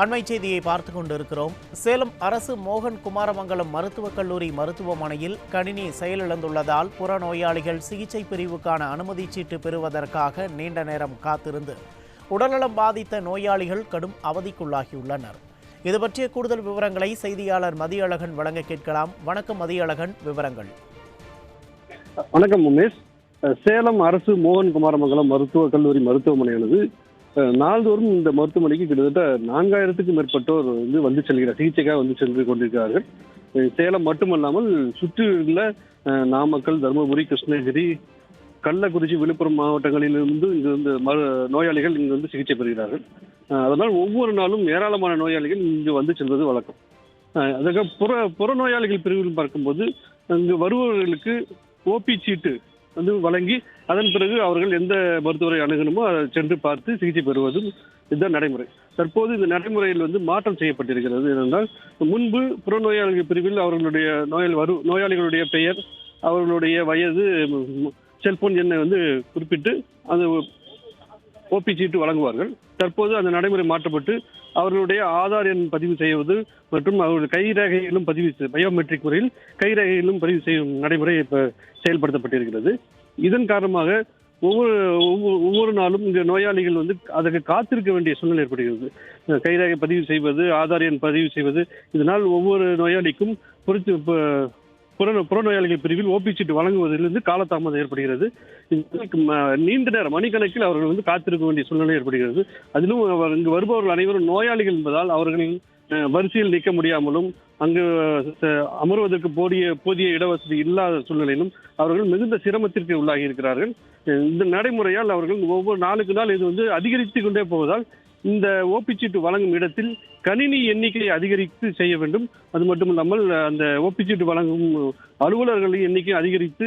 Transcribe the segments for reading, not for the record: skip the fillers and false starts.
அண்மை செய்தியை பார்த்து கொண்டிருக்கிறோம். சேலம் அரசு மோகன் குமாரமங்கலம் மருத்துவக் கல்லூரி மருத்துவமனையில் கணினி செயலிழந்துள்ளதால் புறநோயாளிகள் சிகிச்சை பிரிவுக்கான அனுமதி சீட்டு பெறுவதற்காக நீண்ட நேரம் காத்திருந்து உடல்நலம் பாதித்த நோயாளிகள் கடும் அவதிக்குள்ளாகியுள்ளனர். இது பற்றிய கூடுதல் விவரங்களை செய்தியாளர் மதியழகன் வழங்க கேட்கலாம். வணக்கம் மதியழகன், விவரங்கள். வணக்கம் உமேஷ். சேலம் அரசு மோகன் குமாரமங்கலம் மருத்துவக் கல்லூரி மருத்துவமனையானது நாள்தோறும் இந்த மருத்துவமனைக்கு கிட்டத்தட்ட 4000க்கும் மேற்பட்டோர் வந்து செல்கிறார், சிகிச்சைக்காக வந்து சென்று கொண்டிருக்கிறார்கள். சேலம் மட்டுமல்லாமல் சுற்றியுள்ள நாமக்கல், தருமபுரி, கிருஷ்ணகிரி, கள்ளக்குறிச்சி, விழுப்புரம் மாவட்டங்களிலிருந்து இங்கு நோயாளிகள் இங்கு வந்து சிகிச்சை பெறுகிறார்கள். அதனால் ஒவ்வொரு நாளும் ஏராளமான நோயாளிகள் இங்கு வந்து செல்வது வழக்கம். அதுக்கு புறநோயாளிகள் பிரிவில் பார்க்கும்போது இங்கு வருபவர்களுக்கு ஓபி சீட்டு வந்து வழங்கி அதன் பிறகு அவர்கள் எந்த மருத்துவரை அணுகணுமோ அதை சென்று பார்த்து சிகிச்சை பெறுவதும் இதுதான் நடைமுறை. தற்போது இந்த நடைமுறையில் வந்து மாற்றம் செய்யப்பட்டிருக்கிறது. ஏனென்றால் முன்பு புறநோயாளிகள் பிரிவில் அவர்களுடைய நோயாளிகளுடைய பெயர், அவர்களுடைய வயது, செல்போன் எண்ணை வந்து குறிப்பிட்டு அது ஓபி சீட்டு வழங்குவார்கள். தற்போது அந்த நடைமுறை மாற்றப்பட்டு அவர்களுடைய ஆதார் எண் பதிவு செய்வது மற்றும் அவருடைய கைரேகையிலும் பயோமெட்ரிக் முறையில் கைரேகையிலும் பதிவு செய்யும் நடைமுறை இப்ப செயல்படுத்தப்பட்டிருக்கிறது. இதன் காரணமாக ஒவ்வொரு நாளும் இந்த நோயாளிகள் வந்து அதற்கு காத்திருக்க வேண்டிய சூழ்நிலை ஏற்படுகிறது. கைரேகை பதிவு செய்வது, ஆதார் எண் பதிவு செய்வது, இதனால் ஒவ்வொரு நோயாளிக்கும் புறநோயாளிகள் பிரிவில் ஓபி சீட்டு வழங்குவதிலிருந்து காலதாமதம் ஏற்படுகிறது. நீண்ட நேரம் மணிக்கணக்கில் அவர்கள் வந்து காத்திருக்க வேண்டிய சூழ்நிலை ஏற்படுகிறது. அதிலும் இங்கு வருபவர்கள் அனைவரும் நோயாளிகள் என்பதால் அவர்களின் வரிசையில் நிற்க முடியாமலும் அங்கு அமர்வதற்கு போதிய இடவசதி இல்லாத சூழ்நிலையிலும் அவர்கள் மிகுந்த சிரமத்திற்கு உள்ளாகி இருக்கிறார்கள். இந்த நடைமுறையால் அவர்கள் ஒவ்வொரு நாளுக்கு நாள் இது வந்து அதிகரித்து கொண்டே போவதால் இந்த ஓபி சீட்டு வழங்கும் இடத்தில் கணினி எண்ணிக்கையை அதிகரித்து செய்ய வேண்டும். அது மட்டுமில்லாமல் அந்த ஓபி சீட்டு வழங்கும் அலுவலர்களின் எண்ணிக்கை அதிகரித்து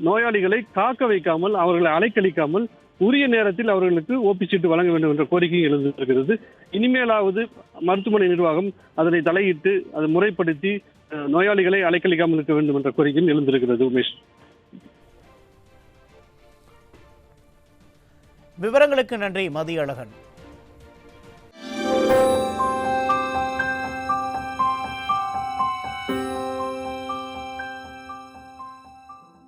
நோயாளிகளை காக்க வைக்காமல், அவர்களை அலைக்கழிக்காமல் உரிய நேரத்தில் அவர்களுக்கு ஓபி சீட்டு வழங்க வேண்டும் என்ற கோரிக்கை எழுந்திருக்கிறது. இனிமேலாவது மருத்துவமனை நிர்வாகம் அதனை தலையிட்டு அதை முறைப்படுத்தி நோயாளிகளை அலைக்கழிக்காமல் இருக்க வேண்டும் என்ற கோரிக்கையும் எழுந்திருக்கிறது. உமேஷ், விவரங்களுக்கு நன்றி மதியழகன்.